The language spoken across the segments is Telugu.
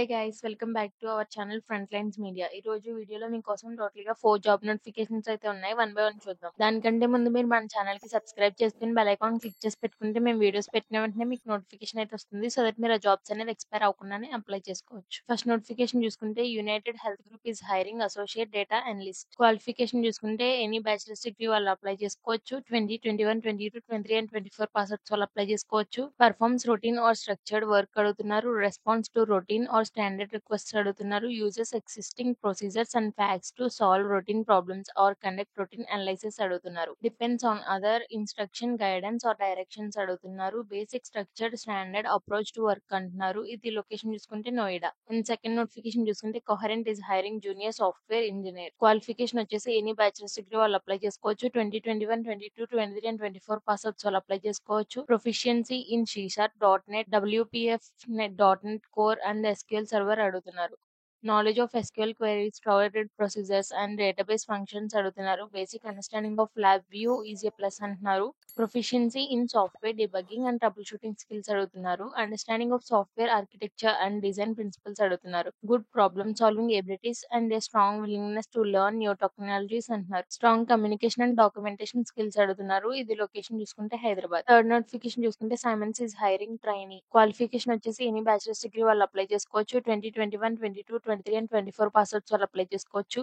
Hey guys welcome back to our channel front lines media. ఈ రోజు వీడియోలో మీకోసం టోటల్ గా 4 జాబ్ నోటిఫికేషన్స్ అయితే ఉన్నాయి. వన్ బై వన్ చూద్దాం. దానికంటే ముందు మీరు మన ఛానల్ కి సబ్స్క్రైబ్ చేసుకుని బెల్ ఐకాన్ క్లిక్ చేసి పెట్టుకుంటే మేము వీడియోస్ పెట్టిన వెంటనే మీకు నోటిఫికేషన్ అయితే వస్తుంది. సో దట్ మీరు ఆ జాబ్స్ అనేది ఎక్స్పైర్ అవ్వకుండానే అప్లై చేసుకోవచ్చు. ఫస్ట్ నోటిఫికేషన్ చూసుకుంటే United Health Group is hiring associate data analyst. Qualification చూసుకుంటే ఎనీ బ్యాచిలర్స్ డిగ్రీ వాళ్ళు అప్లై చేసుకోవచ్చు. 2021, 22, 23 అండ్ 24 పాస్ అవుట్స్ వాళ్ళు అప్లై చేసుకోవచ్చు. Performs routine or structured work అడుగుతున్నారు. Response to routine or standard requests అడుగుతున్నారు. Uses existing procedures and facts to solve routine problems or conduct routine analysis అడుగుతున్నారు. Depends on other instruction, guidance or directions అడుగుతున్నారు. Basic structured standard approach to work అంటున్నారు. ఇది లొకేషన్ చూసుకుంటే నోయిడా. అండ్ సెకండ్ నోటిఫికేషన్ చూసుకుంటే Coherent is hiring junior software engineer. Qualification వచ్చేసి ఎనీ బ్యాచిలర్స్ డిగ్రీ వాళ్ళు అప్లై చేసుకోవచ్చు. 2021, 22, 23 అండ్ 24 పాస్ అవుట్స్ వాళ్ళు అప్లై చేసుకోవచ్చు. Proficiency in C sharp .NET, WPF .NET, core and SQL server అడుగుతున్నారు. Knowledge of SQL queries, storage procedures and database functions అడుగుతున్నారు. Basic understanding of LabVIEW is a plus అంటున్నారు. Proficiency in software debugging and trouble shooting skills అడుగుతున్నారు. Understanding of software architecture and design principles అడుగుతున్నారు. Good problem solving abilities and a strong willingness to learn new technologies అంటున్నారు. Strong communication and documentation skills అడుగుతున్నారు. ఇది లొకేషన్ చూసుకుంటే హైదరాబాద్. థర్డ్ నోటిఫికేషన్ చూసుకుంటే Siemens is hiring trainee. Qualification వచ్చేసి ఎనీ బ్యాచిలర్స్ డిగ్రీ వాళ్ళు అప్లై చేసుకోవచ్చు. 2021, 22, 23 అండ్ 24 పాస్ అవుట్స్ వాళ్ళు అప్లై చేసుకోవచ్చు.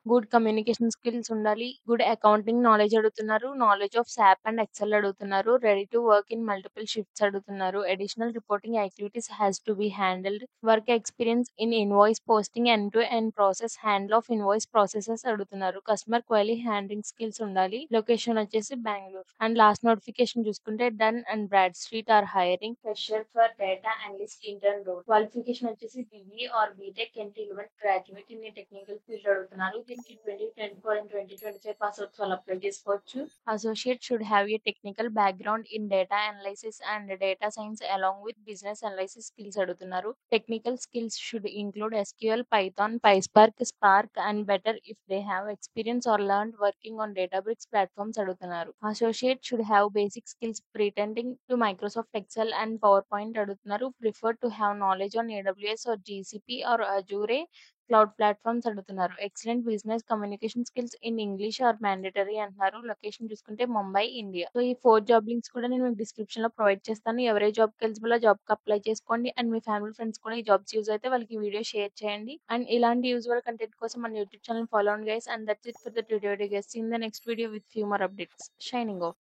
గుడ్ కమ్యూనికేషన్ స్కిల్స్ ఉండాలి. గుడ్ అకౌంటింగ్ నాలెడ్జ్ అడుగుతున్నారు. Knowledge of SAP and XL అడుగుతున్నారు. Ready to work in multiple shifts అడుగుతున్నారు. Additional reporting activities has to be handled. Work experience in invoice posting end to end process handle of invoice processes అడుగుతున్నారు. కస్టమర్ క్వైరీ హ్యాండ్లింగ్ స్కిల్స్ ఉండాలి. లొకేషన్ వచ్చేసి బెంగళూరు. అండ్ లాస్ట్ నోటిఫికేషన్ చూసుకుంటే Dun and Bradstreet are hiring fresher for data analyst intern role. Qualification వచ్చేసి BE or B Tech and relevant graduate in technical field అడుగుతున్నారు. దీనికి 2024 అండ్ 2025 పాస్ అవుట్స్ వాళ్ళు అప్లై చేసుకోవచ్చు. Associate should have a technical background in data analysis and data science along with business analysis skills అడుగుతున్నారు. Technical skills should include SQL, Python, PySpark, Spark and better if they have experience or learned working on Databricks platforms అడుగుతున్నారు. Associate should have basic skills pretending to Microsoft Excel and PowerPoint అడుగుతున్నారు. Prefer to have knowledge on AWS or GCP or Azure cloud platforms అడుగుతున్నారు. Excellent business communication skills in English are mandatory అంటున్నారు. లొకేషన్ చూసుకుంటే ముంబై, ఇండియా. సో ఈ 4 జాబ్ లింక్స్ కూడా నేను మీకు డిస్క్రిప్షన్ లో ప్రొవైడ్ చేస్తాను. ఎవరే జాబ్ కి ఎలిజిబుల్ ఆ జాబ్ కి అప్లై చేసుకోండి. అండ్ మీ ఫ్యామిలీ ఫ్రెండ్స్ కూడా ఈ జాబ్స్ యూజ్ అయితే వాళ్ళకి వీడియో షేర్ చేయండి. అండ్ ఇలాంటి యూజువల్ కంటెంట్ కోసం మన YouTube channel follow and guys. And that's it for the today guys. See in the next video with few more updates. Signing of.